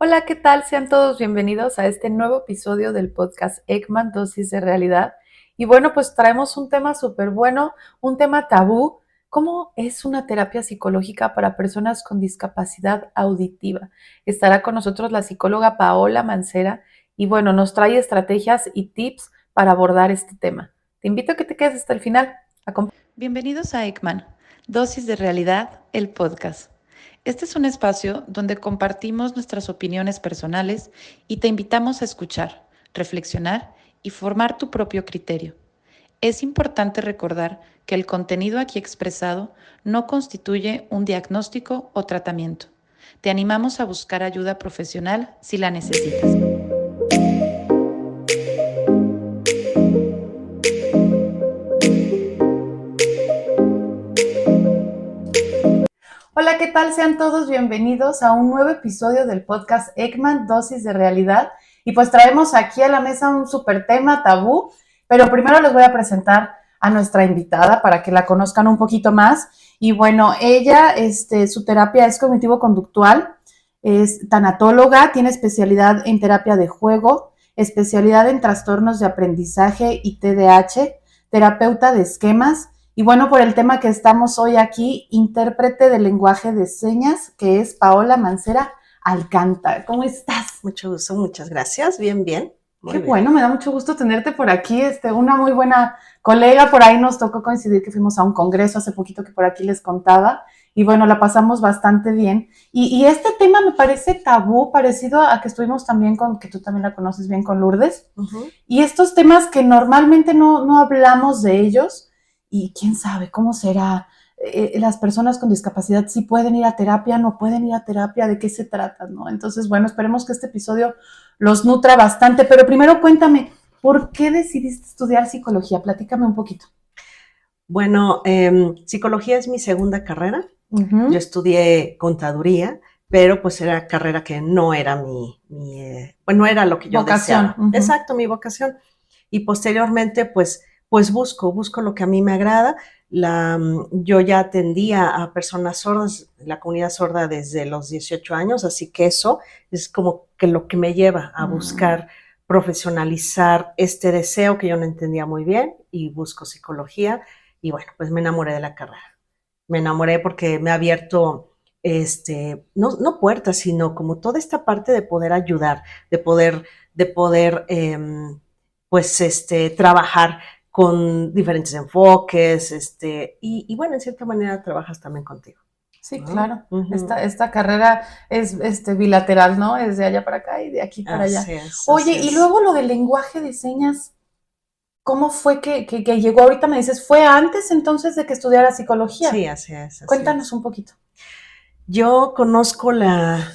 Hola, ¿qué tal? Sean todos bienvenidos a este nuevo episodio del podcast Ekman, Dosis de Realidad. Y bueno, pues traemos un tema súper bueno, un tema tabú. ¿Cómo es una terapia psicológica para personas con discapacidad auditiva? Estará con nosotros la psicóloga Paola Mancera y bueno, nos trae estrategias y tips para abordar este tema. Te invito a que te quedes hasta el final. Bienvenidos a Ekman, Dosis de Realidad, el podcast. Este es un espacio donde compartimos nuestras opiniones personales y te invitamos a escuchar, reflexionar y formar tu propio criterio. Es importante recordar que el contenido aquí expresado no constituye un diagnóstico o tratamiento. Te animamos a buscar ayuda profesional si la necesitas. Hola, ¿qué tal? Sean todos bienvenidos a un nuevo episodio del podcast Ekman, Dosis de Realidad. Y pues traemos aquí a la mesa un súper tema tabú, pero primero les voy a presentar a nuestra invitada para que la conozcan un poquito más. Y bueno, ella, su terapia es cognitivo-conductual, es tanatóloga, tiene especialidad en terapia de juego, especialidad en trastornos de aprendizaje y TDAH, terapeuta de esquemas. Y bueno, por el tema que estamos hoy aquí, intérprete de lenguaje de señas, que es Paola Mancera Alcántara. ¿Cómo estás? Mucho gusto, muchas gracias. Bien, bien. Qué bueno, me da mucho gusto tenerte por aquí. Una muy buena colega, por ahí nos tocó coincidir que fuimos a un congreso hace poquito que por aquí les contaba. Y bueno, la pasamos bastante bien. Y este tema me parece tabú, parecido a que estuvimos también con, que tú también la conoces bien, con Lourdes. Y estos temas que normalmente no hablamos de ellos, y quién sabe cómo será. Las personas con discapacidad sí pueden ir a terapia, no pueden ir a terapia, de qué se trata, ¿no? Entonces, bueno, esperemos que este episodio los nutra bastante, pero primero cuéntame, ¿por qué decidiste estudiar psicología? Platícame un poquito. Bueno, psicología es mi segunda carrera. Yo estudié contaduría, pero pues era carrera que no era no era lo que yo Vocación. deseaba. Exacto, mi vocación. Y posteriormente, pues busco lo que a mí me agrada. Yo ya atendía a personas sordas, la comunidad sorda desde los 18 años, así que eso es como que lo que me lleva a buscar profesionalizar este deseo que yo no entendía muy bien y busco psicología y bueno, pues me enamoré de la carrera. Me enamoré porque me ha abierto no puertas, sino como toda esta parte de poder ayudar, de poder trabajar con diferentes enfoques, y bueno, en cierta manera trabajas también contigo. Sí, claro. Esta carrera es bilateral, ¿no? Es de allá para acá y de aquí para allá. Oye, y luego lo del lenguaje de señas, ¿cómo fue que llegó? Ahorita me dices, ¿fue antes entonces de que estudiara psicología? Sí, así es. Cuéntanos un poquito. Yo conozco a la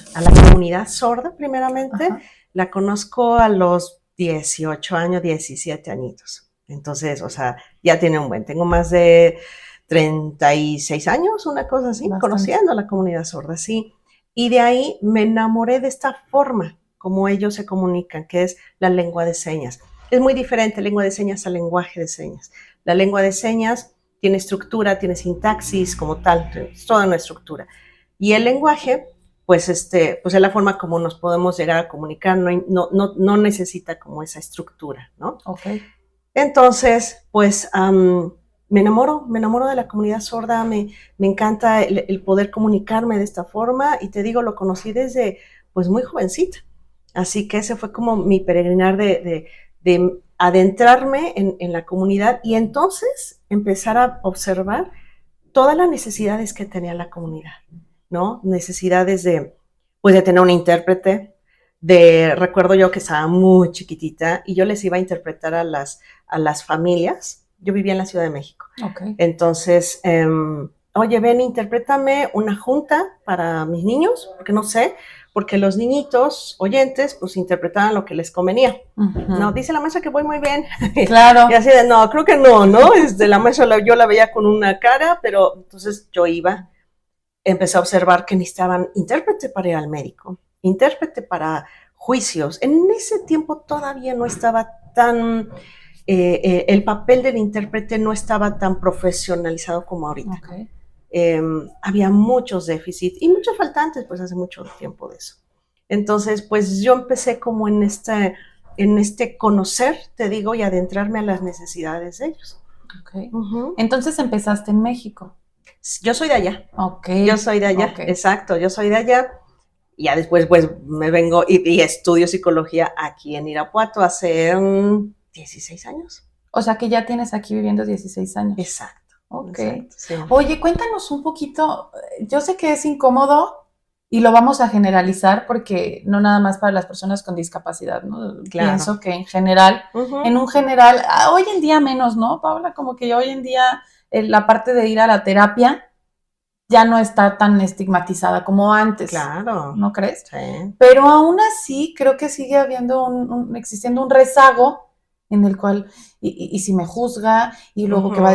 comunidad sorda primeramente. Ajá. La conozco a los 18 años, 17 añitos. Entonces, o sea, ya tiene un buen. Tengo más de 36 años, una cosa así, bastante, conociendo a la comunidad sorda, sí. Y de ahí me enamoré de esta forma como ellos se comunican, que es la lengua de señas. Es muy diferente lengua de señas al lenguaje de señas. La lengua de señas tiene estructura, tiene sintaxis como tal, es toda una estructura. Y el lenguaje, pues es la forma como nos podemos llegar a comunicar, no necesita como esa estructura, ¿no? Okay. Entonces, pues me enamoro de la comunidad sorda, me encanta el poder comunicarme de esta forma y te digo, lo conocí desde pues muy jovencita. Así que ese fue como mi peregrinar de adentrarme en la comunidad y entonces empezar a observar todas las necesidades que tenía la comunidad, ¿no? Necesidades de tener un intérprete, recuerdo yo que estaba muy chiquitita y yo les iba a interpretar a las familias. Yo vivía en la Ciudad de México. Okay. Entonces, oye, ven, interprétame una junta para mis niños, porque no sé, porque los niñitos oyentes pues interpretaban lo que les convenía. No, dice la maestra que voy muy bien. Claro. Y así de, no, creo que no, la maestra yo la veía con una cara, pero entonces yo empecé a observar que necesitaban intérprete para ir al médico, intérprete para juicios. En ese tiempo todavía no estaba tan, el papel del intérprete no estaba tan profesionalizado como ahorita. Okay. Había muchos déficits y muchos faltantes, pues hace mucho tiempo de eso. Entonces, pues yo empecé como en este conocer, te digo, y adentrarme a las necesidades de ellos. Okay. Entonces empezaste en México. Yo soy de allá. Okay. Yo soy de allá, exacto, yo soy de allá. Y ya después, pues, me vengo y estudio psicología aquí en Irapuato hace 16 años. O sea que ya tienes aquí viviendo 16 años. Exacto. Ok. Exacto, sí. Oye, cuéntanos un poquito, yo sé que es incómodo y lo vamos a generalizar porque no nada más para las personas con discapacidad, ¿no? Claro. Pienso que en general, en un general, hoy en día menos, ¿no, Paula? Como que hoy en día la parte de ir a la terapia ya no está tan estigmatizada como antes. Claro. ¿No crees? Sí. Pero aún así creo que sigue habiendo existiendo un rezago en el cual, y si me juzga, y luego que va...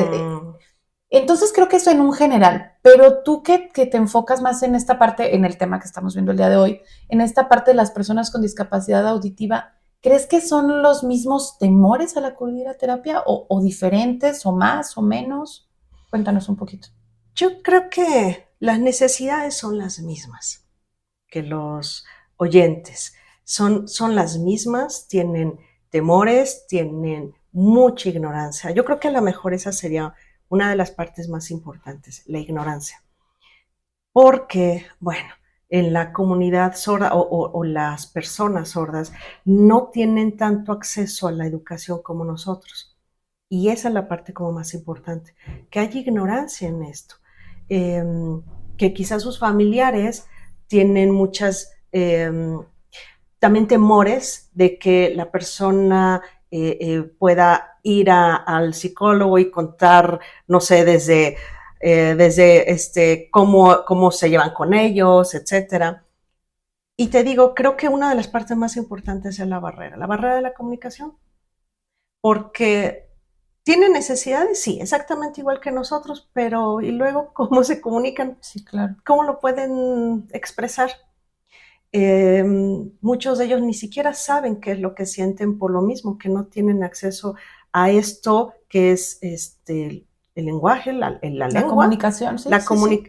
Entonces creo que eso en un general, pero tú que te enfocas más en esta parte, en el tema que estamos viendo el día de hoy, en esta parte de las personas con discapacidad auditiva, ¿crees que son los mismos temores al acudir a terapia o diferentes o más o menos? Cuéntanos un poquito. Yo creo que las necesidades son las mismas que los oyentes. Son las mismas, tienen temores, tienen mucha ignorancia. Yo creo que a lo mejor esa sería una de las partes más importantes, la ignorancia. Porque, bueno, en la comunidad sorda o las personas sordas no tienen tanto acceso a la educación como nosotros. Y esa es la parte como más importante, que hay ignorancia en esto. Que quizás sus familiares tienen muchas, también temores de que la persona pueda ir al psicólogo y contar, no sé, desde cómo se llevan con ellos, etcétera. Y te digo, creo que una de las partes más importantes es la barrera de la comunicación, porque tienen necesidades, sí, exactamente igual que nosotros, pero ¿y luego cómo se comunican? Sí, claro. ¿Cómo lo pueden expresar? Muchos de ellos ni siquiera saben qué es lo que sienten por lo mismo, que no tienen acceso a esto que es el lenguaje, la lengua. Comunicación, sí. Sí.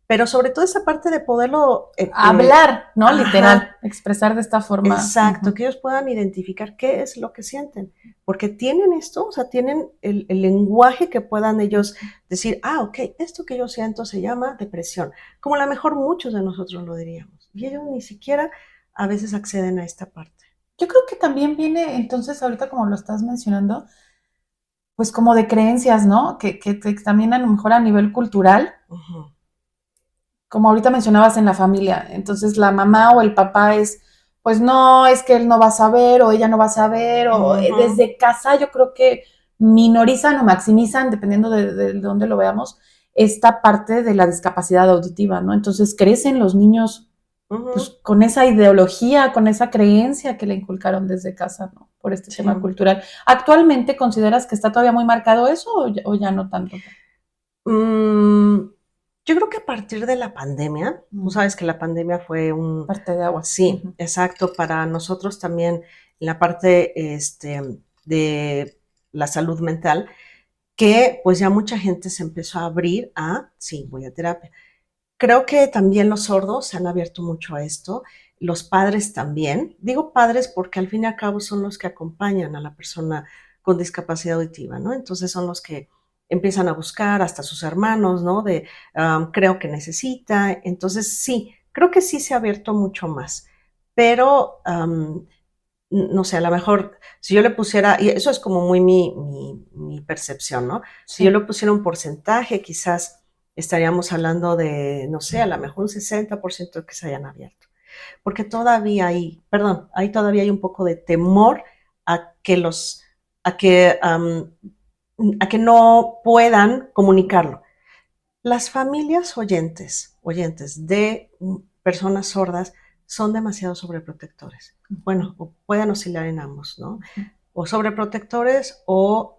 Pero sobre todo esa parte de poderlo... hablar, ¿no? Literal, expresar de esta forma. Exacto, que ellos puedan identificar qué es lo que sienten, porque tienen esto, o sea, tienen el lenguaje que puedan ellos decir, ok, esto que yo siento se llama depresión, como a lo mejor muchos de nosotros lo diríamos, y ellos ni siquiera a veces acceden a esta parte. Yo creo que también viene, entonces, ahorita como lo estás mencionando, pues como de creencias, ¿no? Que también a lo mejor a nivel cultural, como ahorita mencionabas en la familia, entonces la mamá o el papá es, pues no, es que él no va a saber o ella no va a saber, o desde casa yo creo que minorizan o maximizan, dependiendo de dónde lo veamos, esta parte de la discapacidad auditiva, ¿no? Entonces crecen los niños pues, con esa ideología, con esa creencia que le inculcaron desde casa, ¿no? Por este tema cultural. ¿Actualmente consideras que está todavía muy marcado eso o ya no tanto? Yo creo que a partir de la pandemia, tú sabes que la pandemia fue un... Parte de agua. Sí, exacto, para nosotros también en la parte de la salud mental, que pues ya mucha gente se empezó a abrir sí, voy a terapia. Creo que también los sordos se han abierto mucho a esto, los padres también. Digo padres porque al fin y al cabo son los que acompañan a la persona con discapacidad auditiva, ¿no? Entonces son los que empiezan a buscar hasta sus hermanos, ¿no? Creo que necesita. Entonces sí, creo que sí se ha abierto mucho más. Pero, no sé, a lo mejor si yo le pusiera, y eso es como muy mi percepción, ¿no? Si yo le pusiera un porcentaje, quizás estaríamos hablando de, no sé, a lo mejor un 60% que se hayan abierto. Porque todavía hay un poco de temor a que no puedan comunicarlo. Las familias oyentes de personas sordas son demasiado sobreprotectores. Bueno, pueden oscilar en ambos, ¿no? O sobreprotectores o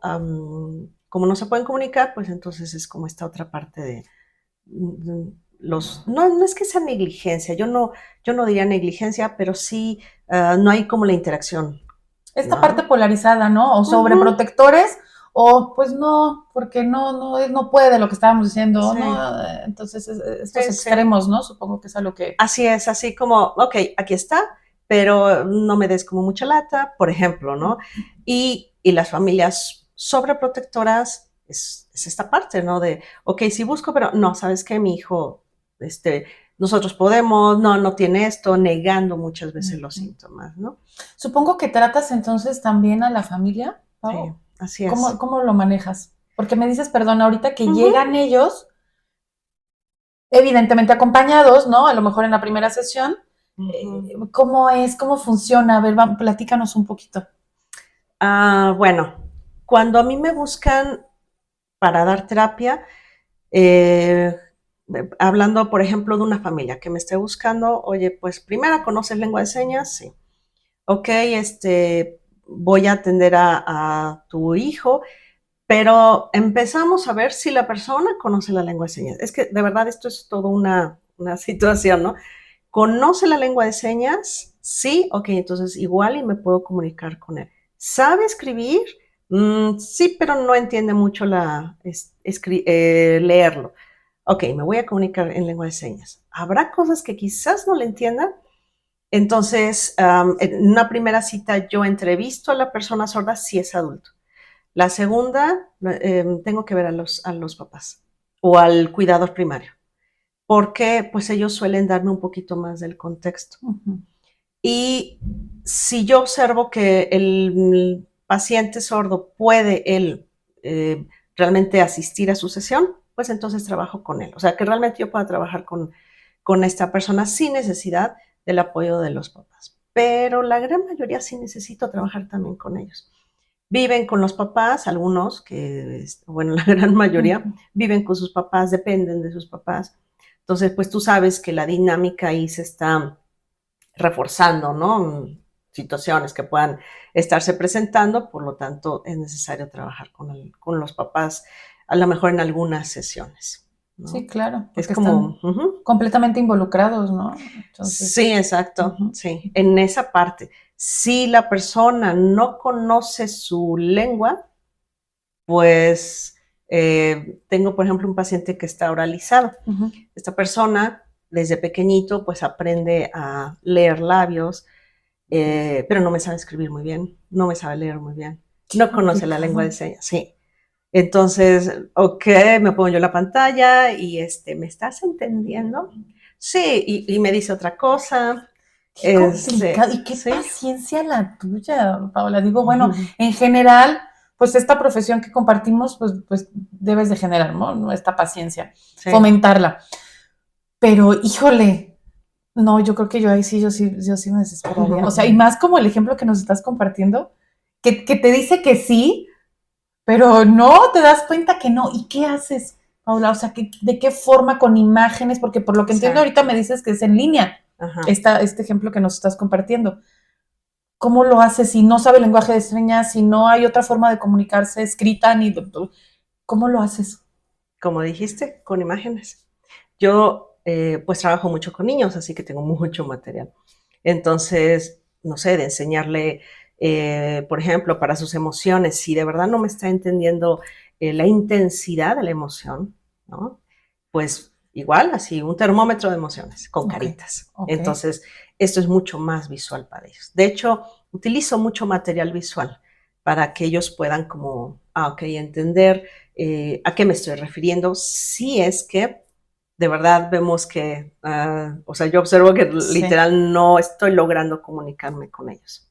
como no se pueden comunicar, pues entonces es como esta otra parte de no es que sea negligencia, yo no diría negligencia, pero sí no hay como la interacción. Esta parte polarizada, ¿no? O sobreprotectores o pues no, porque él no puede lo que estábamos diciendo, Sí, no, entonces estos sí, sí. extremos, ¿no? Supongo que es a lo que... Así es, así como, ok, aquí está, pero no me des como mucha lata, por ejemplo, ¿no? Y las familias sobreprotectoras es esta parte, ¿no? De, ok, sí busco, pero no, ¿sabes qué? Mi hijo, nosotros podemos, no tiene esto, negando muchas veces los síntomas, ¿no? Supongo que tratas entonces también a la familia, Sí, Pau. así es. ¿Cómo lo manejas? Porque me dices, perdón, ahorita que Ujú, llegan ellos, evidentemente acompañados, ¿no? A lo mejor en la primera sesión. ujú. ¿Cómo es? ¿Cómo funciona? A ver, platícanos un poquito. Bueno, cuando a mí me buscan para dar terapia, eh, hablando, por ejemplo, de una familia que me esté buscando, oye, pues primero, ¿conoces lengua de señas? Sí. Ok, voy a atender a tu hijo, pero empezamos a ver si la persona conoce la lengua de señas. Es que de verdad esto es toda una situación, ¿no? ¿Conoce la lengua de señas? Sí, ok, entonces igual y me puedo comunicar con él. ¿Sabe escribir? Sí, pero no entiende mucho leerlo. Ok, me voy a comunicar en lengua de señas. ¿Habrá cosas que quizás no le entienda? Entonces, en una primera cita yo entrevisto a la persona sorda si es adulto. La segunda, tengo que ver a los papás o al cuidador primario, porque pues ellos suelen darme un poquito más del contexto. Ujú. Y si yo observo que el paciente sordo puede él realmente asistir a su sesión, pues entonces trabajo con él. O sea, que realmente yo pueda trabajar con esta persona sin necesidad del apoyo de los papás. Pero la gran mayoría sí necesito trabajar también con ellos. Viven con los papás, algunos, bueno, la gran mayoría, Ujú. viven con sus papás, dependen de sus papás. Entonces, pues tú sabes que la dinámica ahí se está reforzando, ¿no? Situaciones que puedan estarse presentando, por lo tanto es necesario trabajar con los papás, a lo mejor en algunas sesiones, Sí, ¿no? claro, Es porque como, están completamente involucrados, ¿no? Entonces, sí, exacto, ujú, sí, en esa parte. Si la persona no conoce su lengua, pues tengo, por ejemplo, un paciente que está oralizado. ujú. Esta persona, desde pequeñito, pues aprende a leer labios, pero no me sabe escribir muy bien, no me sabe leer muy bien, Qué no conoce la lengua de complicado. señas, sí. Entonces, ok, me pongo yo la pantalla y ¿me estás entendiendo? Sí, y me dice otra cosa, Qué complicado y qué sí. paciencia la tuya, Paola. Digo, bueno, en general, pues esta profesión que compartimos, pues debes de generar, ¿no? Esta paciencia, Sí. fomentarla. Pero, híjole, no, yo creo que yo sí me desesperaría. O sea, y más como el ejemplo que nos estás compartiendo, que te dice que sí, pero no, te das cuenta que no. ¿Y qué haces, Paula? O sea, ¿de qué forma? Con imágenes, porque por lo que entiendo ahorita me Exacto. dices que es en línea, Ajá. este ejemplo que nos estás compartiendo. ¿Cómo lo haces si no sabe lenguaje de señas, si no hay otra forma de comunicarse escrita, ni cómo lo haces? Como dijiste, con imágenes. Yo, pues trabajo mucho con niños, así que tengo mucho material. Entonces, no sé, de enseñarle, por ejemplo, para sus emociones, si de verdad no me está entendiendo la intensidad de la emoción, ¿no? Pues igual, así, un termómetro de emociones con Ok, caritas. ok. Entonces, esto es mucho más visual para ellos. De hecho, utilizo mucho material visual para que ellos puedan como, ok, entender a qué me estoy refiriendo, si es que de verdad vemos que, o sea, yo observo que Sí. literal no estoy logrando comunicarme con ellos.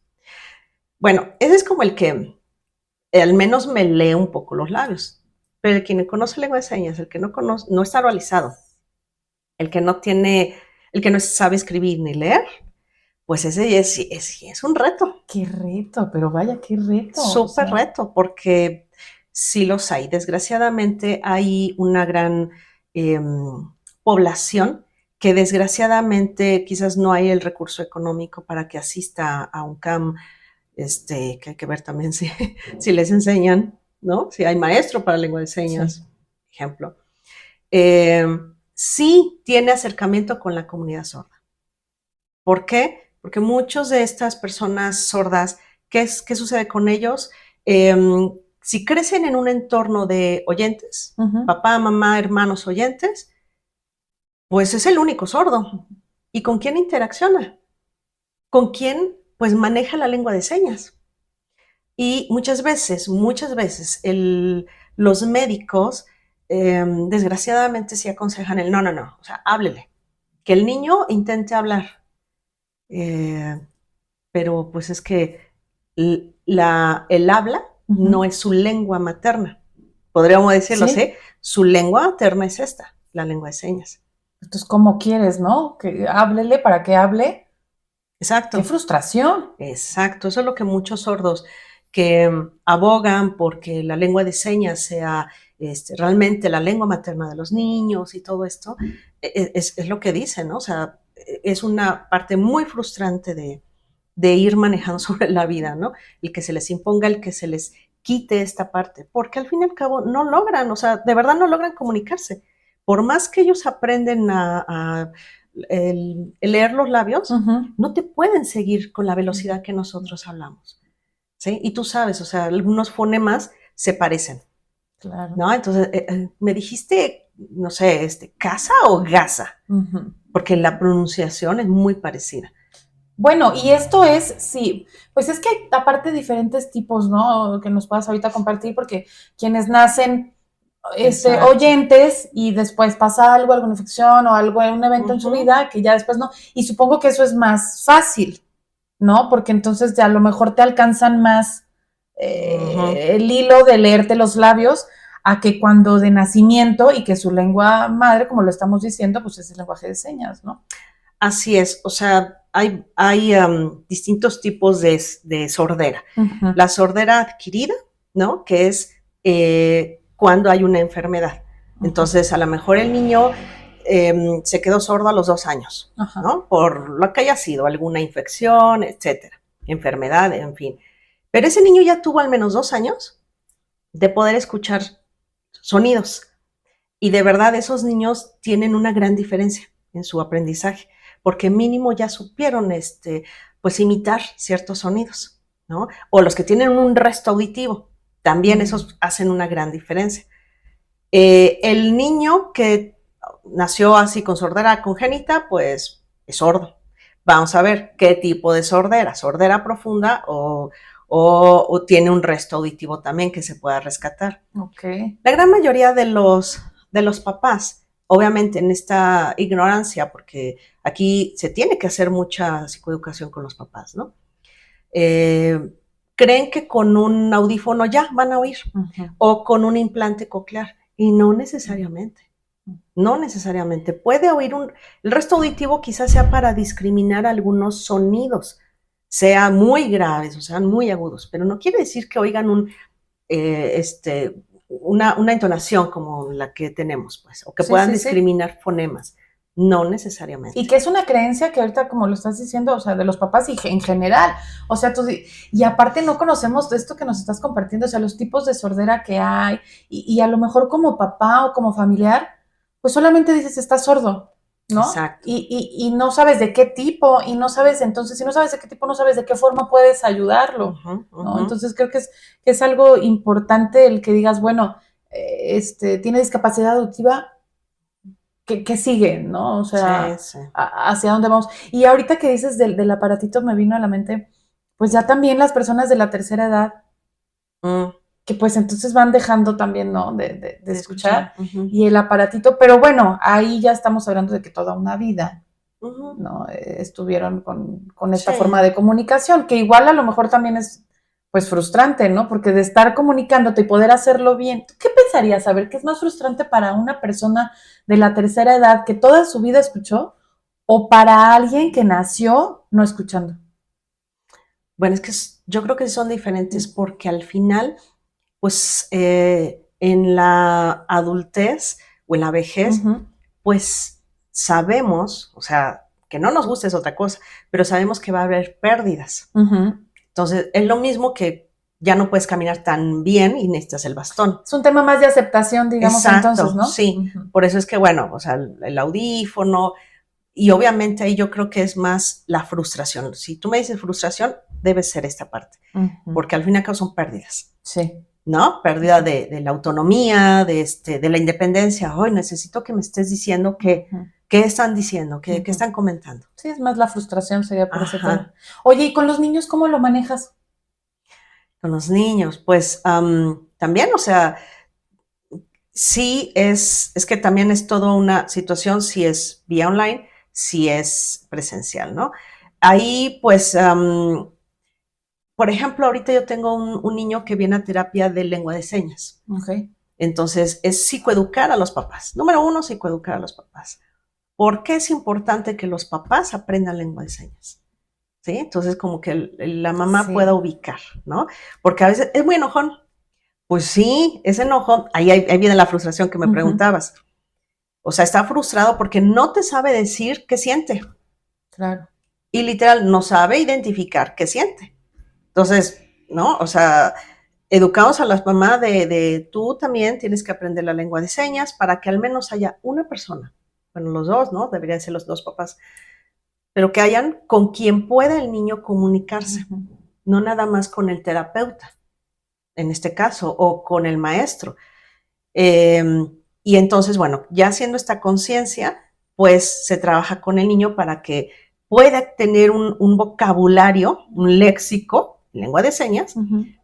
Bueno, ese es como el que al menos me lee un poco los labios, pero el que no conoce lengua de señas, el que no conoce, no está oralizado, el que no tiene, el que no sabe escribir ni leer, pues ese es un reto, Qué reto, pero vaya, qué reto. O súper sea, reto, porque sí los hay. Desgraciadamente hay una gran eh, población que desgraciadamente quizás no hay el recurso económico para que asista a un CAM, que hay que ver también si, si les enseñan, ¿no? Si hay maestro para lengua de sí. señas, ejemplo. Eh, sí tiene acercamiento con la comunidad sorda. ¿Por qué? Porque muchas de estas personas sordas, ¿qué sucede con ellos? Eh, si crecen en un entorno de oyentes, papá, mamá, hermanos oyentes, pues es el único sordo. ¿Y con quién interacciona? ¿Con quién pues maneja la lengua de señas? Y muchas veces, los médicos desgraciadamente sí aconsejan el no, o sea, háblele, que el niño intente hablar. Pero pues es que el habla no es su lengua materna. Podríamos decirlo, ¿sí? Su lengua materna es esta, la lengua de señas. Entonces, ¿cómo quieres, no? Que háblele para que hable. Exacto. ¡Qué frustración! Exacto, eso es lo que muchos sordos que abogan porque la lengua de señas sea realmente la lengua materna de los niños y todo esto, es lo que dicen, ¿no? O sea, es una parte muy frustrante de ir manejando sobre la vida, ¿no? El que se les imponga, el que se les quite esta parte, porque al fin y al cabo no logran, o sea, de verdad no logran comunicarse. Por más que ellos aprenden a leer los labios, no te pueden seguir con la velocidad que nosotros hablamos, ¿sí? Y tú sabes, o sea, algunos fonemas se parecen, claro, ¿no? Entonces, me dijiste, no sé, casa o gasa, porque la pronunciación es muy parecida. Bueno, y esto es, sí, pues es que hay aparte diferentes tipos, ¿no? Que nos puedas ahorita compartir, porque quienes nacen oyentes y después pasa algo, alguna infección o algo, un evento en su vida que ya después no, y supongo que eso es más fácil, ¿no? Porque entonces ya a lo mejor te alcanzan más el hilo de leerte los labios a que cuando de nacimiento y que su lengua madre, como lo estamos diciendo, pues es el lenguaje de señas, ¿no? Así es, o sea, hay distintos tipos de sordera. La sordera adquirida, ¿no? Que es cuando hay una enfermedad. Entonces, a lo mejor el niño se quedó sordo a los 2 años, ¿no? Por lo que haya sido, alguna infección, etcétera, enfermedad, en fin. Pero ese niño ya tuvo al menos 2 años de poder escuchar sonidos. Y de verdad, esos niños tienen una gran diferencia en su aprendizaje, porque mínimo ya supieron pues imitar ciertos sonidos, ¿no? O los que tienen un resto auditivo, también esos hacen una gran diferencia. El niño que nació así con sordera congénita, pues es sordo. Vamos a ver qué tipo de sordera profunda o tiene un resto auditivo también que se pueda rescatar. Okay. La gran mayoría de los papás, obviamente en esta ignorancia, porque aquí se tiene que hacer mucha psicoeducación con los papás, ¿no? Creen que con un audífono ya van a oír, o con un implante coclear, y no necesariamente. No necesariamente. Puede oír el resto auditivo quizás sea para discriminar algunos sonidos, sean muy graves o sean muy agudos, pero no quiere decir que oigan una entonación como la que tenemos, pues, o que puedan discriminar fonemas. No necesariamente. Y que es una creencia que ahorita, como lo estás diciendo, o sea, de los papás y en general, o sea, y aparte no conocemos de esto que nos estás compartiendo, o sea, los tipos de sordera que hay, y a lo mejor como papá o como familiar, pues solamente dices, estás sordo, ¿no? Exacto. Y no sabes de qué tipo, y no sabes, entonces, si no sabes de qué tipo, no sabes de qué forma puedes ayudarlo, ¿no? Entonces creo que es algo importante el que digas, bueno, tiene discapacidad auditiva, ¿qué sigue, no? O sea, ¿hacia dónde vamos? Y ahorita que dices del aparatito me vino a la mente, pues ya también las personas de la tercera edad, que pues entonces van dejando también, ¿no? De escuchar. Y el aparatito, pero bueno, ahí ya estamos hablando de que toda una vida, ¿no? Estuvieron con esta forma de comunicación, que igual a lo mejor también es pues frustrante, ¿no? Porque de estar comunicándote y poder hacerlo bien, ¿tú qué pensarías? A ver, ¿qué es más frustrante para una persona de la tercera edad que toda su vida escuchó o para alguien que nació no escuchando? Bueno, es que yo creo que son diferentes porque al final, pues en la adultez o en la vejez, pues sabemos, o sea, que no nos guste es otra cosa, pero sabemos que va a haber pérdidas. Entonces, es lo mismo que ya no puedes caminar tan bien y necesitas el bastón. Es un tema más de aceptación, digamos. Exacto, entonces, ¿no? Sí, por eso es que, bueno, o sea, el audífono, y obviamente ahí yo creo que es más la frustración. Si tú me dices frustración, debe ser esta parte, porque al fin y al cabo son pérdidas. Sí. ¿no? Pérdida de la autonomía, de la independencia. Hoy necesito que me estés diciendo qué están diciendo, qué están comentando. Sí, es más la frustración sería por ese tema. Oye, ¿y con los niños cómo lo manejas? Con los niños, pues también, o sea, sí es que también es toda una situación, si es vía online, si es presencial, ¿no? Ahí, pues, por ejemplo, ahorita yo tengo un niño que viene a terapia de lengua de señas. Okay. Entonces, es psicoeducar a los papás. Número uno, psicoeducar a los papás. ¿Por qué es importante que los papás aprendan lengua de señas? ¿Sí? Entonces, como que la mamá pueda ubicar, ¿no? Porque a veces es muy enojón. Pues sí, ese enojo, ahí viene la frustración que me preguntabas. O sea, está frustrado porque no te sabe decir qué siente. Claro. Y literal, no sabe identificar qué siente. Entonces, ¿no? O sea, educamos a las mamás de tú también tienes que aprender la lengua de señas para que al menos haya una persona. Bueno, los dos, ¿no? Deberían ser los dos papás. Pero que hayan con quien pueda el niño comunicarse. No nada más con el terapeuta, en este caso, o con el maestro. Y entonces, bueno, ya haciendo esta conciencia, pues se trabaja con el niño para que pueda tener un vocabulario, un léxico, lengua de señas,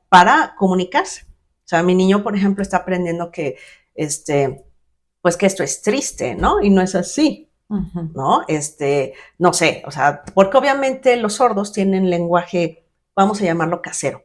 para comunicarse. O sea, mi niño, por ejemplo, está aprendiendo que, pues que esto es triste, ¿no? Y no es así, ¿no? No sé, o sea, porque obviamente los sordos tienen lenguaje, vamos a llamarlo casero.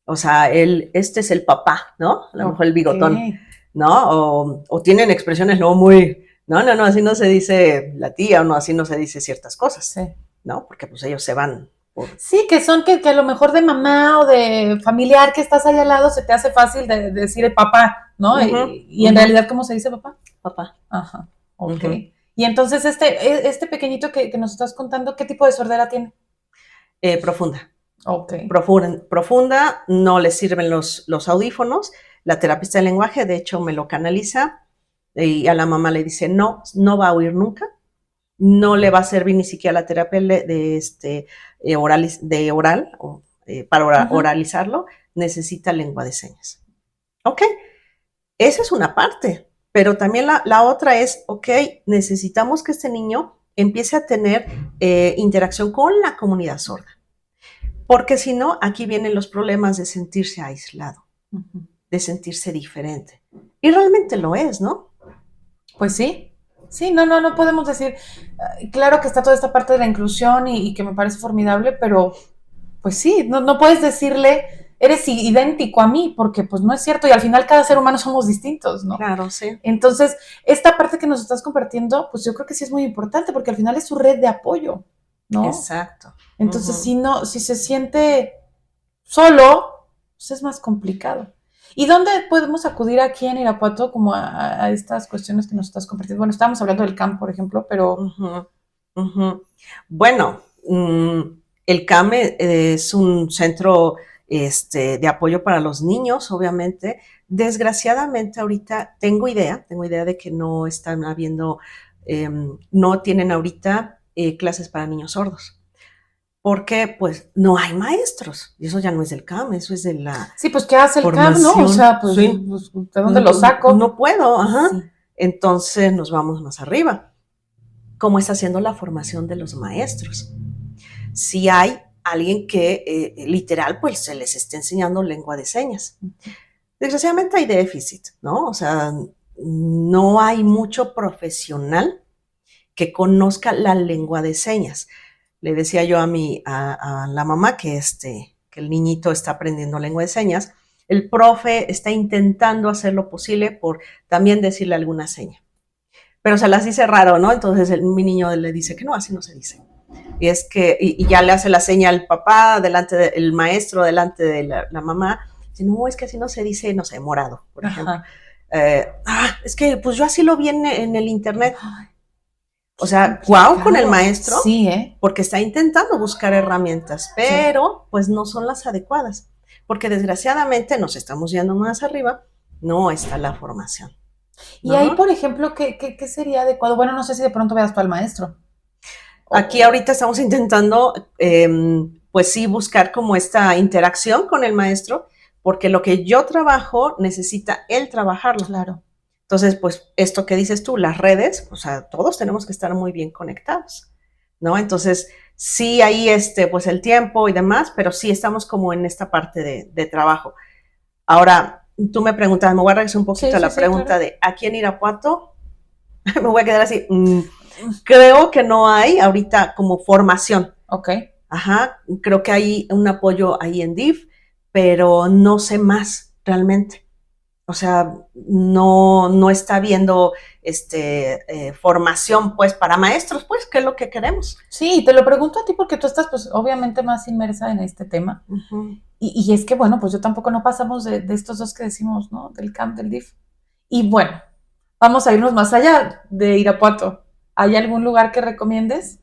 O sea, este es el papá, ¿no? A lo mejor el bigotón, ¿no? O tienen expresiones no muy, no, así no se dice la tía, o no, así no se dice ciertas cosas, sí. ¿No? Porque pues ellos se van. Sí, que son que a lo mejor de mamá o de familiar que estás ahí al lado se te hace fácil de decir el papá, ¿no? Y en realidad, ¿cómo se dice papá? Papá. Ajá, ok. Y entonces este pequeñito que nos estás contando, ¿qué tipo de sordera tiene? Profunda. Okay. Profunda, no le sirven los audífonos. La terapista de lenguaje, de hecho, me lo canaliza y a la mamá le dice, no va a oír nunca, no le va a servir ni siquiera la terapia oral, para oralizarlo, necesita lengua de señas. Ok, esa es una parte, pero también la otra es, ok, necesitamos que este niño empiece a tener interacción con la comunidad sorda. Porque si no, aquí vienen los problemas de sentirse aislado, de sentirse diferente. Y realmente lo es, ¿no? Pues sí. Sí, no podemos decir, claro que está toda esta parte de la inclusión y que me parece formidable, pero pues sí, no puedes decirle, eres idéntico a mí, porque pues no es cierto, y al final cada ser humano somos distintos, ¿no? Claro, sí. Entonces, esta parte que nos estás compartiendo, pues yo creo que sí es muy importante, porque al final es su red de apoyo, ¿no? Exacto. Entonces, si se siente solo, pues es más complicado. ¿Y dónde podemos acudir aquí en Irapuato como a estas cuestiones que nos estás compartiendo? Bueno, estábamos hablando del CAM, por ejemplo, pero... Bueno, el CAM es un centro de apoyo para los niños, obviamente. Desgraciadamente ahorita tengo idea de que no están habiendo, no tienen ahorita clases para niños sordos. Porque pues no hay maestros, y eso ya no es del CAM, eso es de la... Sí, pues ¿qué hace el CAM, no? O sea, pues, sí. pues ¿de dónde lo saco? No puedo, ajá. Sí. Entonces nos vamos más arriba. ¿Cómo está haciendo la formación de los maestros? Si hay alguien que literal pues se les esté enseñando lengua de señas. Desgraciadamente hay déficit, ¿no? O sea, no hay mucho profesional que conozca la lengua de señas. Le decía yo a la mamá que el niñito está aprendiendo lengua de señas. El profe está intentando hacer lo posible por también decirle alguna seña. Pero se las dice raro, ¿no? Entonces mi niño le dice que no, así no se dice. Y es que, y ya le hace la seña al papá, delante del maestro, delante de la mamá. Dice, no, es que así no se dice, no sé, morado, por ejemplo. Es que pues yo así lo vi en el internet. O sea, guau con el maestro, sí, porque está intentando buscar herramientas, pero pues no son las adecuadas, porque desgraciadamente nos estamos yendo más arriba, no está la formación. ¿No? Y ahí, por ejemplo, ¿qué sería adecuado? Bueno, no sé si de pronto veas tú al maestro. Aquí ahorita estamos intentando, pues sí, buscar como esta interacción con el maestro, porque lo que yo trabajo necesita él trabajarlo. Claro. Entonces, pues esto que dices tú, las redes, o sea, todos tenemos que estar muy bien conectados, ¿no? Entonces, sí hay pues el tiempo y demás, pero sí estamos como en esta parte de trabajo. Ahora, tú me preguntas, me voy a regresar un poquito a la pregunta claro. De ¿aquí en Irapuato? Me voy a quedar así. Creo que no hay ahorita como formación. Ok. Ajá, creo que hay un apoyo ahí en DIF, pero no sé más realmente. O sea, no está habiendo formación pues para maestros, pues, que es lo que queremos. Sí, te lo pregunto a ti porque tú estás pues obviamente más inmersa en este tema. Y es que bueno, pues yo tampoco no pasamos de estos dos que decimos, ¿no? Del camp, del DIF. Y bueno, vamos a irnos más allá de Irapuato. ¿Hay algún lugar que recomiendes?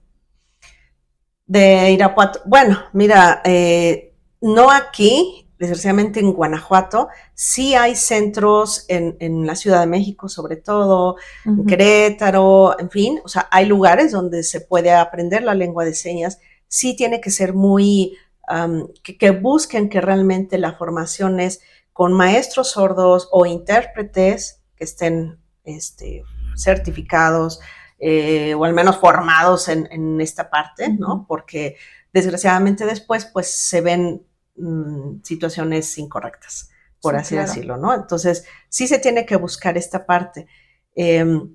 De Irapuato. Bueno, mira, no aquí, desgraciadamente en Guanajuato, sí hay centros en la Ciudad de México, sobre todo, en Querétaro, en fin, o sea, hay lugares donde se puede aprender la lengua de señas. Sí tiene que ser muy, que busquen que realmente la formación es con maestros sordos o intérpretes que estén certificados, o al menos formados en esta parte, ¿no? Porque desgraciadamente después pues se ven situaciones incorrectas, por sí, así claro. Decirlo, ¿no? Entonces sí se tiene que buscar esta parte. Pero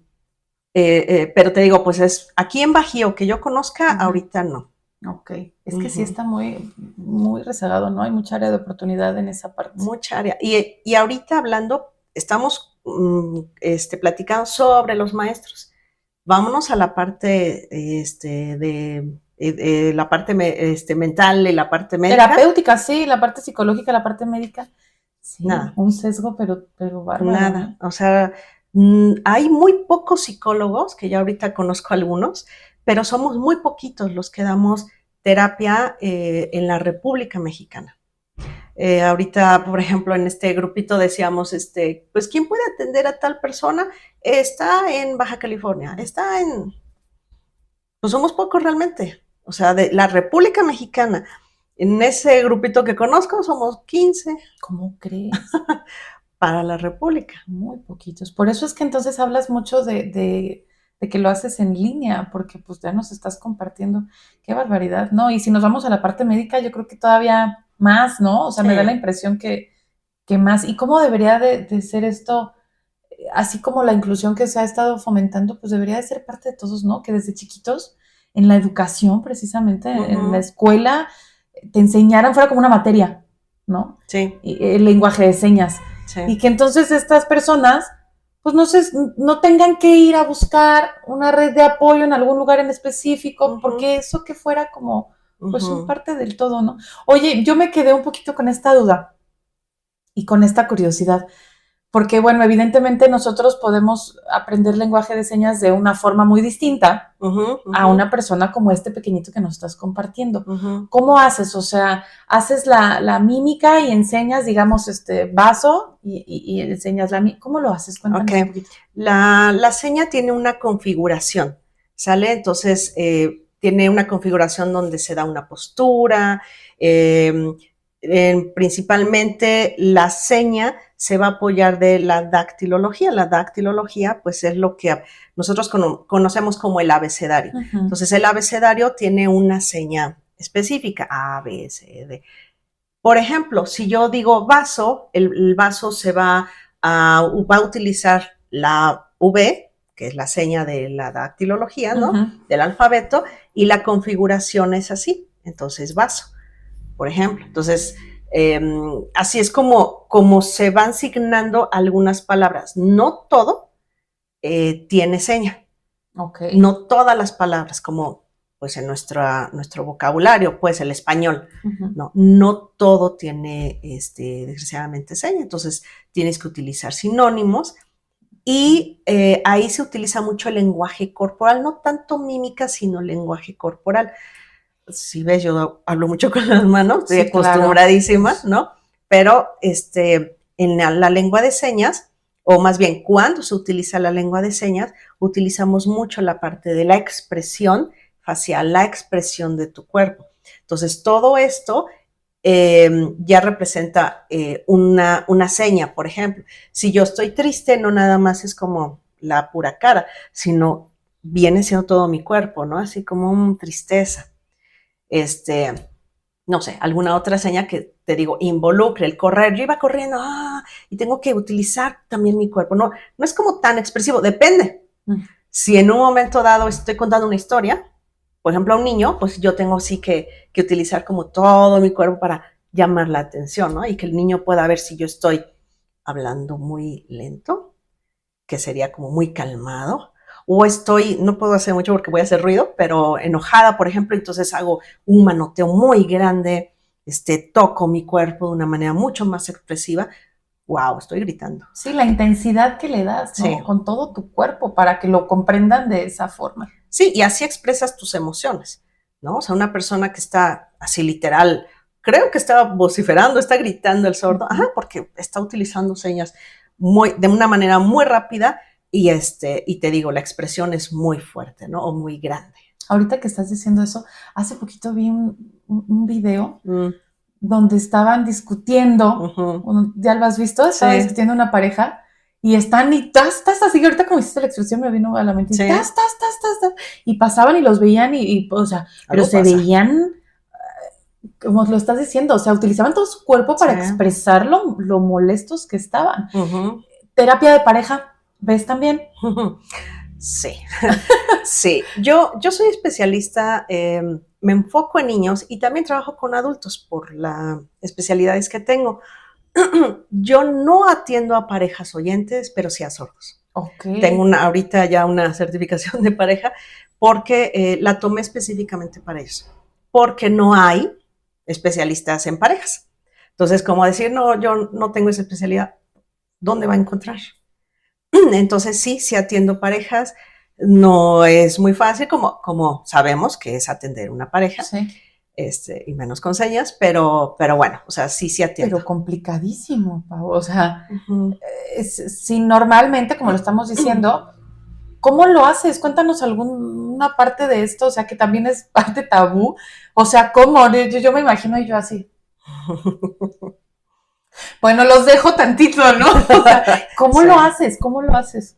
te digo, pues es aquí en Bajío que yo conozca, ahorita no. Ok, es que sí está muy, muy rezagado, ¿no? Hay mucha área de oportunidad en esa parte. Mucha área. Y ahorita hablando, estamos platicando sobre los maestros. Vámonos a la parte de la parte mental y la parte médica. Terapéutica, sí, la parte psicológica, la parte médica. Sí, nada. Un sesgo, pero bárbaro. Nada, o sea, hay muy pocos psicólogos, que ya ahorita conozco algunos, pero somos muy poquitos los que damos terapia en la República Mexicana. Ahorita, por ejemplo, en este grupito decíamos, pues, ¿quién puede atender a tal persona? Está en Baja California, está en... Pues somos pocos realmente. O sea, de la República Mexicana, en ese grupito que conozco, somos 15. ¿Cómo crees? Para la República. Muy poquitos. Por eso es que entonces hablas mucho de que lo haces en línea, porque pues ya nos estás compartiendo. Qué barbaridad, ¿no? Y si nos vamos a la parte médica, yo creo que todavía más, ¿no? O sea, sí. Me da la impresión que más. ¿Y cómo debería de ser esto? Así como la inclusión que se ha estado fomentando, pues debería de ser parte de todos, ¿no? Que desde chiquitos, en la educación precisamente, en la escuela, te enseñaran, fuera como una materia, ¿no? Sí. Y el lenguaje de señas. Sí. Y que entonces estas personas, pues no tengan que ir a buscar una red de apoyo en algún lugar en específico, porque eso que fuera como, pues un parte del todo, ¿no? Oye, yo me quedé un poquito con esta duda y con esta curiosidad. Porque, bueno, evidentemente nosotros podemos aprender lenguaje de señas de una forma muy distinta a una persona como este pequeñito que nos estás compartiendo. ¿Cómo haces? O sea, ¿haces la mímica y enseñas, digamos, vaso y enseñas la mímica? ¿Cómo lo haces? Cuéntanos un poquito. La seña tiene una configuración, ¿sale? Entonces, tiene una configuración donde se da una postura, principalmente la seña se va a apoyar de la dactilología. La dactilología, pues, es lo que nosotros conocemos como el abecedario. Entonces, el abecedario tiene una seña específica, A, B, C, D. Por ejemplo, si yo digo vaso, el vaso se va a utilizar la V, que es la seña de la dactilología, ¿no? Del alfabeto, y la configuración es así. Entonces, vaso, por ejemplo. Entonces, así es como se van asignando algunas palabras. No todo tiene seña. Okay. No todas las palabras, como pues en nuestro vocabulario, pues el español, no todo tiene desgraciadamente seña. Entonces, tienes que utilizar sinónimos. Y ahí se utiliza mucho el lenguaje corporal, no tanto mímica, sino lenguaje corporal. Si ves, yo hablo mucho con las manos, estoy acostumbradísima, claro. ¿No? Pero en la lengua de señas, o más bien cuando se utiliza la lengua de señas, utilizamos mucho la parte de la expresión facial, la expresión de tu cuerpo. Entonces, todo esto ya representa una seña, por ejemplo. Si yo estoy triste, no nada más es como la pura cara, sino viene siendo todo mi cuerpo, ¿no? Así como una tristeza. No sé, alguna otra seña que te digo, involucre el correr. Yo iba corriendo y tengo que utilizar también mi cuerpo. No, no es como tan expresivo, depende. Si en un momento dado estoy contando una historia, por ejemplo, a un niño, pues yo tengo sí que utilizar como todo mi cuerpo para llamar la atención, ¿no? Y que el niño pueda ver si yo estoy hablando muy lento, que sería como muy calmado, o estoy, no puedo hacer mucho porque voy a hacer ruido, pero enojada, por ejemplo, entonces hago un manoteo muy grande, toco mi cuerpo de una manera mucho más expresiva. Wow, estoy gritando. Sí, la intensidad que le das, ¿no? Sí. Con todo tu cuerpo para que lo comprendan de esa forma. Sí, y así expresas tus emociones, ¿no? O sea, una persona que está así literal, creo que está vociferando, está gritando el sordo, porque está utilizando señas de una manera muy rápida y te digo, la expresión es muy fuerte, ¿no? O muy grande. Ahorita que estás diciendo eso, hace poquito vi un video donde estaban discutiendo, ¿ya lo has visto? Estaba discutiendo una pareja y están y tas, así, ahorita como hiciste la expresión me vino a la mente, y tas, y pasaban y los veían o sea, pero se veían, como lo estás diciendo, o sea, utilizaban todo su cuerpo para expresar lo molestos que estaban. Terapia de pareja, ¿ves también? Sí, sí. Yo soy especialista, me enfoco en niños y también trabajo con adultos por las especialidades que tengo. Yo no atiendo a parejas oyentes, pero sí a sordos. Okay. Tengo ahorita ya una certificación de pareja porque la tomé específicamente para eso, porque no hay especialistas en parejas. Entonces, como decir, no, yo no tengo esa especialidad, ¿dónde va a encontrar? Entonces, sí atiendo parejas. No es muy fácil, como sabemos que es atender una pareja. Sí. Y menos con señas, pero bueno, o sea, sí atiendo. Pero complicadísimo, Pau. O sea, si normalmente, como lo estamos diciendo, ¿cómo lo haces? Cuéntanos alguna parte de esto, o sea, que también es parte tabú. O sea, ¿cómo? Yo me imagino yo así. Bueno, los dejo tantito, ¿no? O sea, ¿cómo lo haces? ¿Cómo lo haces?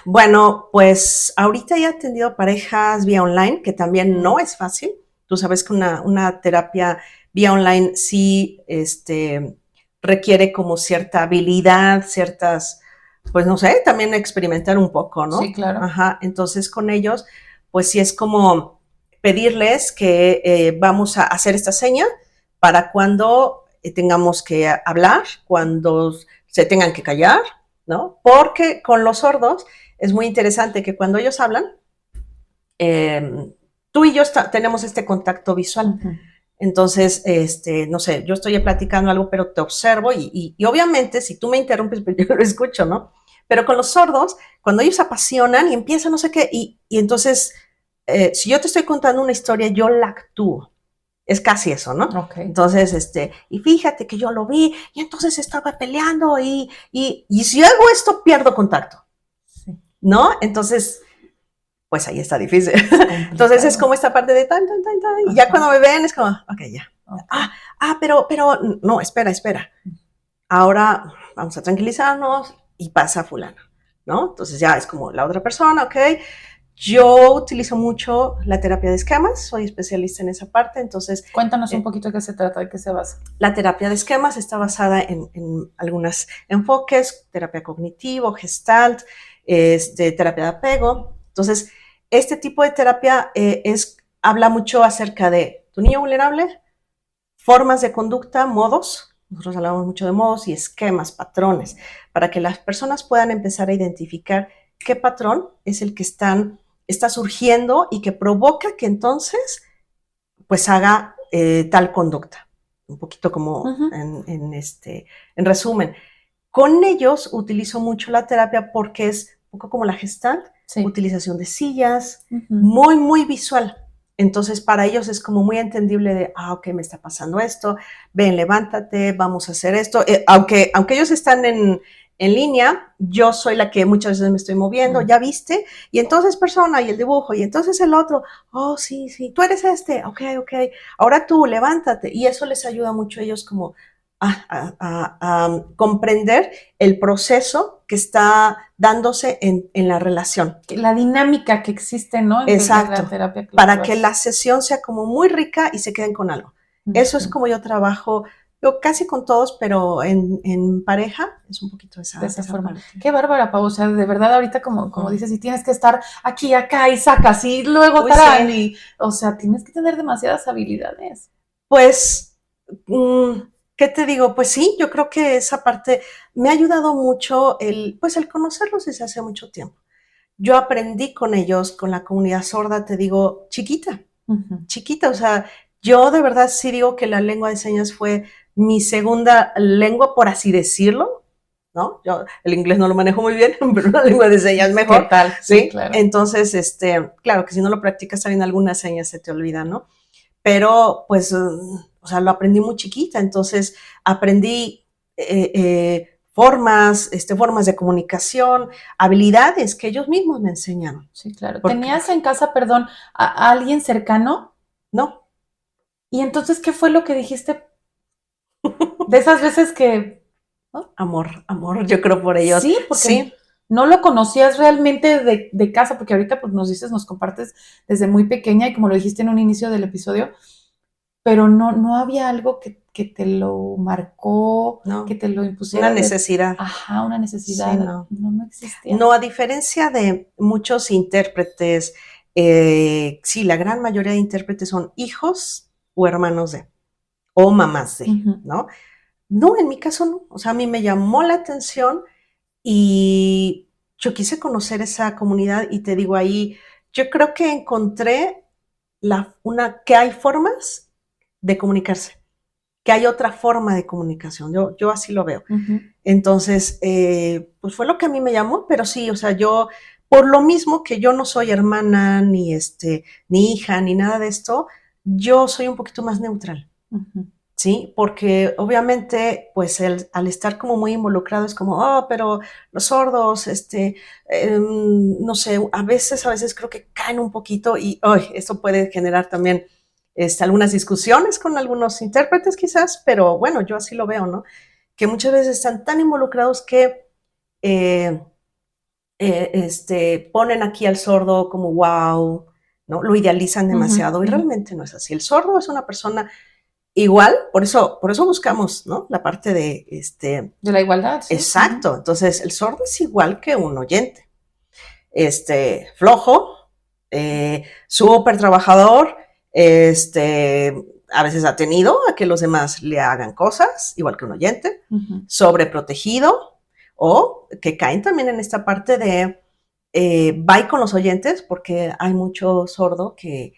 Bueno, pues ahorita he atendido parejas vía online, que también no es fácil. Tú sabes que una terapia vía online sí requiere como cierta habilidad, ciertas, pues no sé, también experimentar un poco, ¿no? Sí, claro. Ajá, entonces con ellos, pues sí es como pedirles que vamos a hacer esta seña para cuando tengamos que hablar, cuando se tengan que callar, ¿no? Porque con los sordos es muy interesante que cuando ellos hablan, tú y yo tenemos este contacto visual. Entonces, no sé, yo estoy platicando algo, pero te observo y obviamente si tú me interrumpes, pues yo lo escucho, ¿no? Pero con los sordos, cuando ellos se apasionan y empiezan no sé qué, y entonces, si yo te estoy contando una historia, yo la actúo. Es casi eso, ¿no? Okay. Entonces, y fíjate que yo lo vi y entonces estaba peleando y si hago esto, pierdo contacto, sí, ¿no? Entonces, pues ahí está difícil. Entonces es como esta parte de tan, y ya cuando me ven es como, ok, ya. Okay. Pero, no, espera. Ahora vamos a tranquilizarnos y pasa fulano, ¿no? Entonces ya es como la otra persona, ok. Yo utilizo mucho la terapia de esquemas, soy especialista en esa parte, entonces... Cuéntanos un poquito de qué se trata, de qué se basa. La terapia de esquemas está basada en algunos enfoques, terapia cognitivo, gestalt, terapia de apego. Entonces, este tipo de terapia habla mucho acerca de tu niño vulnerable, formas de conducta, modos. Nosotros hablamos mucho de modos y esquemas, patrones, para que las personas puedan empezar a identificar qué patrón es el que está surgiendo y que provoca que entonces pues haga tal conducta. Un poquito como en resumen. Con ellos utilizo mucho la terapia porque es un poco como la Gestalt, sí, utilización de sillas, muy, muy visual. Entonces, para ellos es como muy entendible de, ok, me está pasando esto, ven, levántate, vamos a hacer esto. Aunque ellos están en en línea, yo soy la que muchas veces me estoy moviendo, ¿ya viste? Y entonces persona, y el dibujo, y entonces el otro, oh, sí, tú eres ok, ahora tú, levántate. Y eso les ayuda mucho a ellos como a comprender el proceso que está dándose en la relación. La dinámica que existe, ¿no? Exacto, la terapia para que la sesión sea como muy rica y se queden con algo. Eso es como yo trabajo, yo casi con todos, pero en pareja es un poquito de esa forma. Parte. Qué bárbara, Pau, o sea, de verdad ahorita como dices, si tienes que estar aquí, acá y sacas y luego tarán, y, o sea, tienes que tener demasiadas habilidades. Pues, ¿qué te digo? Pues sí, yo creo que esa parte me ha ayudado mucho el conocerlos desde hace mucho tiempo. Yo aprendí con ellos, con la comunidad sorda, te digo, chiquita, o sea, yo de verdad sí digo que la lengua de señas fue mi segunda lengua, por así decirlo, ¿no? Yo el inglés no lo manejo muy bien, pero la lengua de señas mejor. ¿Qué tal? Sí, claro. Entonces, claro que si no lo practicas también algunas señas se te olvidan, ¿no? Pero, pues, o sea, lo aprendí muy chiquita, entonces aprendí formas de comunicación, habilidades que ellos mismos me enseñaron. Sí, claro. ¿Tenías en casa, perdón, a alguien cercano? No. ¿Y entonces qué fue lo que dijiste? De esas veces que... ¿no? Amor, yo creo por ellos. Sí, porque no lo conocías realmente de casa, porque ahorita pues nos compartes desde muy pequeña y como lo dijiste en un inicio del episodio, pero no había algo que te lo marcó, que te lo impusiera. Una necesidad. Una necesidad. Sí, no existía. No, a diferencia de muchos intérpretes, sí, la gran mayoría de intérpretes son hijos o hermanos de, o mamás de, ¿no? No, en mi caso no. O sea, a mí me llamó la atención y yo quise conocer esa comunidad y te digo ahí, yo creo que encontré que hay formas de comunicarse, que hay otra forma de comunicación. Yo así lo veo. Entonces, pues fue lo que a mí me llamó, pero sí, o sea, yo, por lo mismo que yo no soy hermana, ni hija, ni nada de esto, yo soy un poquito más neutral. ¿Sí? Porque obviamente, pues al estar como muy involucrado es como, oh, pero los sordos, no sé, a veces creo que caen un poquito y esto puede generar también algunas discusiones con algunos intérpretes quizás, pero bueno, yo así lo veo, ¿no? Que muchas veces están tan involucrados que ponen aquí al sordo como wow, ¿no? Lo idealizan demasiado y realmente no es así. El sordo es una persona igual, por eso buscamos, ¿no? La parte de de la igualdad. ¿Sí? Exacto. Entonces, el sordo es igual que un oyente. Flojo, súper trabajador, a veces ha tenido a que los demás le hagan cosas, igual que un oyente, sobreprotegido, o que caen también en esta parte de va con los oyentes, porque hay mucho sordo que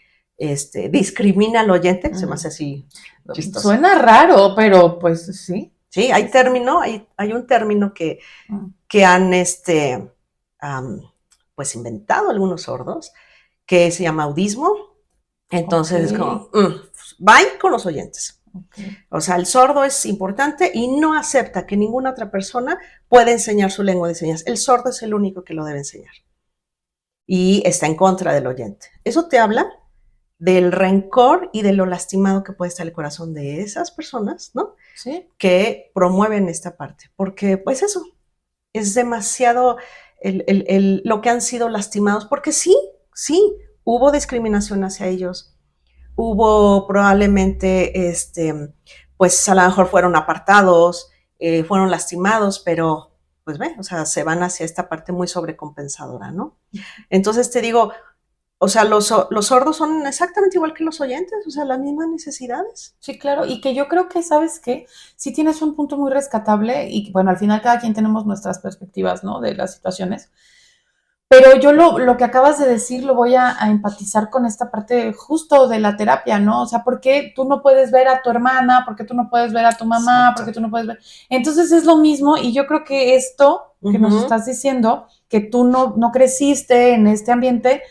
discrimina al oyente, se me hace así chistoso. Suena raro, pero pues sí. Sí, hay un término que han pues inventado algunos sordos, que se llama audismo. Entonces es como, va con los oyentes. O sea, el sordo es importante y no acepta que ninguna otra persona pueda enseñar su lengua de señas. El sordo es el único que lo debe enseñar. Y está en contra del oyente. Eso te habla del rencor y de lo lastimado que puede estar el corazón de esas personas, ¿no? Sí. Que promueven esta parte. Porque, pues eso, es demasiado lo que han sido lastimados. Porque sí, hubo discriminación hacia ellos. Hubo probablemente, pues a lo mejor fueron apartados, fueron lastimados, pero pues o sea, se van hacia esta parte muy sobrecompensadora, ¿no? Entonces te digo, o sea, los sordos son exactamente igual que los oyentes, o sea, las mismas necesidades. Sí, claro, y que yo creo que, ¿sabes qué? Sí tienes un punto muy rescatable y, bueno, al final cada quien tenemos nuestras perspectivas, ¿no? De las situaciones. Pero yo lo que acabas de decir lo voy a empatizar con esta parte justo de la terapia, ¿no? O sea, ¿por qué tú no puedes ver a tu hermana? ¿Por qué tú no puedes ver a tu mamá? ¿Por qué tú no puedes ver? Entonces es lo mismo y yo creo que esto que nos estás diciendo, que tú no creciste en este ambiente,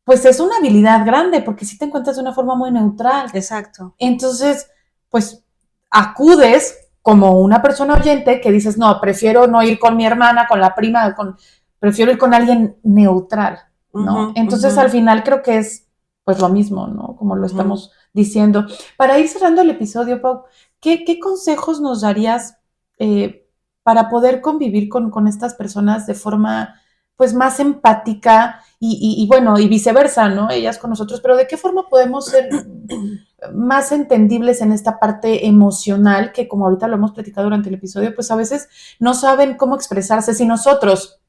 pues es una habilidad grande porque sí te encuentras de una forma muy neutral. Exacto. Entonces, pues acudes como una persona oyente que dices, no, prefiero no ir con mi hermana, con la prima, prefiero ir con alguien neutral, ¿no? Entonces, al final creo que es pues lo mismo, ¿no? Como lo estamos diciendo. Para ir cerrando el episodio, Pau, ¿qué consejos nos darías para poder convivir con estas personas de forma pues más empática y bueno, y viceversa, ¿no? Ellas con nosotros, pero ¿de qué forma podemos ser más entendibles en esta parte emocional que, como ahorita lo hemos platicado durante el episodio, pues a veces no saben cómo expresarse? Si nosotros,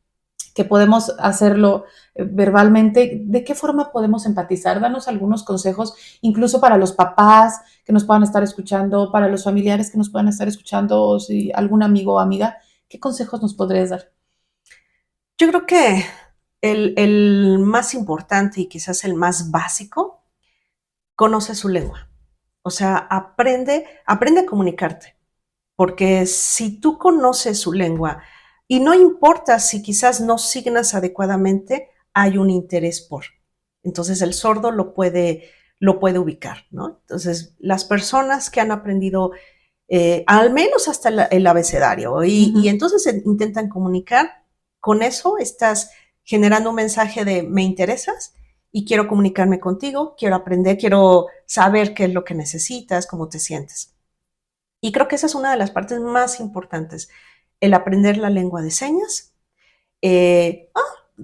que podemos hacerlo verbalmente, ¿de qué forma podemos empatizar? Danos algunos consejos, incluso para los papás que nos puedan estar escuchando, para los familiares que nos puedan estar escuchando, o si algún amigo o amiga, ¿qué consejos nos podrías dar? Yo creo que el más importante y quizás el más básico, conoce su lengua. O sea, aprende a comunicarte. Porque si tú conoces su lengua, y no importa si quizás no signas adecuadamente, hay un interés por. Entonces el sordo lo puede ubicar, ¿no? Entonces, las personas que han aprendido al menos hasta el abecedario y entonces intentan comunicar, con eso estás generando un mensaje de me interesas y quiero comunicarme contigo, quiero aprender, quiero saber qué es lo que necesitas, cómo te sientes. Y creo que esa es una de las partes más importantes, el aprender la lengua de señas,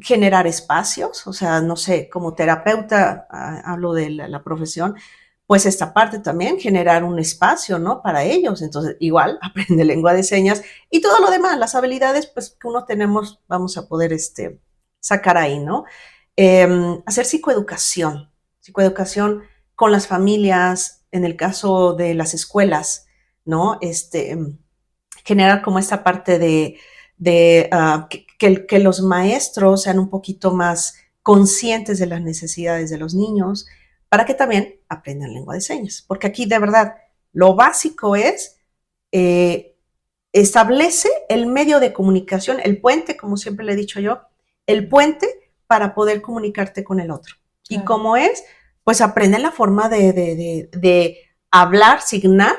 generar espacios, o sea, no sé, como terapeuta, hablo de la profesión, pues esta parte también, generar un espacio, ¿no? Para ellos. Entonces, igual, aprende lengua de señas y todo lo demás, las habilidades, pues, que uno tenemos, vamos a poder sacar ahí, ¿no? Hacer psicoeducación con las familias, en el caso de las escuelas, ¿no? Generar como esta parte que los maestros sean un poquito más conscientes de las necesidades de los niños para que también aprendan lengua de señas. Porque aquí de verdad lo básico es establece el medio de comunicación, el puente, como siempre le he dicho yo, el puente para poder comunicarte con el otro. Claro. Y cómo es, pues aprende la forma de hablar, signar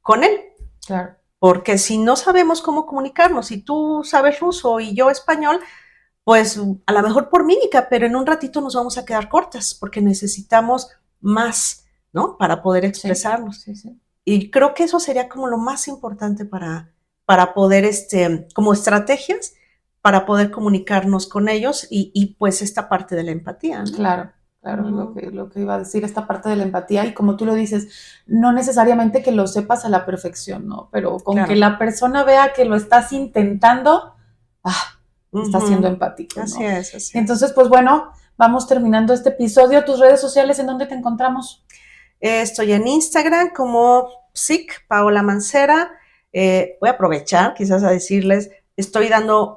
con él. Claro. Porque si no sabemos cómo comunicarnos, si tú sabes ruso y yo español, pues a lo mejor por mímica, pero en un ratito nos vamos a quedar cortas porque necesitamos más, ¿no? Para poder expresarnos. Sí, sí, sí. Y creo que eso sería como lo más importante para poder, como estrategias, para poder comunicarnos con ellos y pues esta parte de la empatía, ¿no? Claro. Claro, lo que iba a decir, esta parte de la empatía, y como tú lo dices, no necesariamente que lo sepas a la perfección, ¿no? Pero con que la persona vea que lo estás intentando, está siendo empático, ¿no? Así es, así es. Entonces, pues bueno, vamos terminando este episodio. ¿Tus redes sociales en dónde te encontramos? Estoy en Instagram como psic, Paola Mancera. Voy a aprovechar quizás a decirles,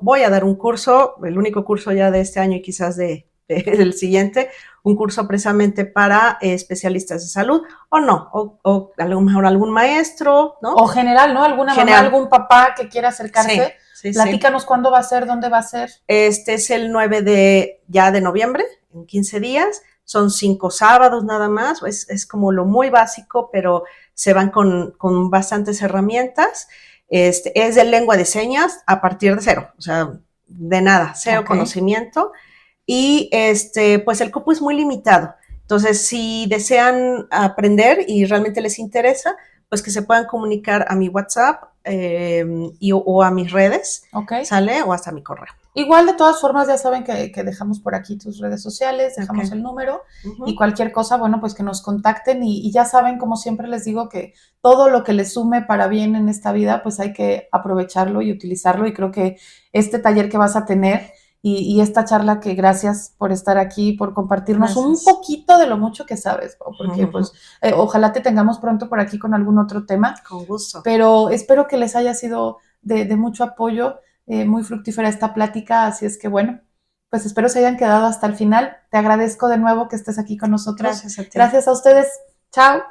voy a dar un curso, el único curso ya de este año y quizás del siguiente, un curso precisamente para especialistas de salud, o no, o a lo mejor algún maestro, ¿no? O general, ¿no? Alguna mamá, algún papá que quiera acercarse. Sí, platícanos cuándo va a ser, dónde va a ser. Este es el 9 de noviembre, en 15 días. Son 5 sábados nada más, es como lo muy básico, pero se van con bastantes herramientas. Es de lengua de señas a partir de cero, o sea, de nada, cero conocimiento. Y pues el cupo es muy limitado. Entonces, si desean aprender y realmente les interesa, pues que se puedan comunicar a mi WhatsApp o a mis redes, ¿sale? O hasta mi correo. Igual, de todas formas, ya saben que dejamos por aquí tus redes sociales, dejamos el número y cualquier cosa, bueno, pues que nos contacten y ya saben, como siempre les digo, que todo lo que les sume para bien en esta vida, pues hay que aprovecharlo y utilizarlo, y creo que este taller que vas a tener y esta charla, que gracias por estar aquí, por compartirnos un poquito de lo mucho que sabes, porque pues ojalá te tengamos pronto por aquí con algún otro tema. Con gusto. Pero espero que les haya sido de mucho apoyo, muy fructífera esta plática, así es que bueno, pues espero se hayan quedado hasta el final. Te agradezco de nuevo que estés aquí con nosotros. Gracias a ti. Gracias a ustedes. Chao.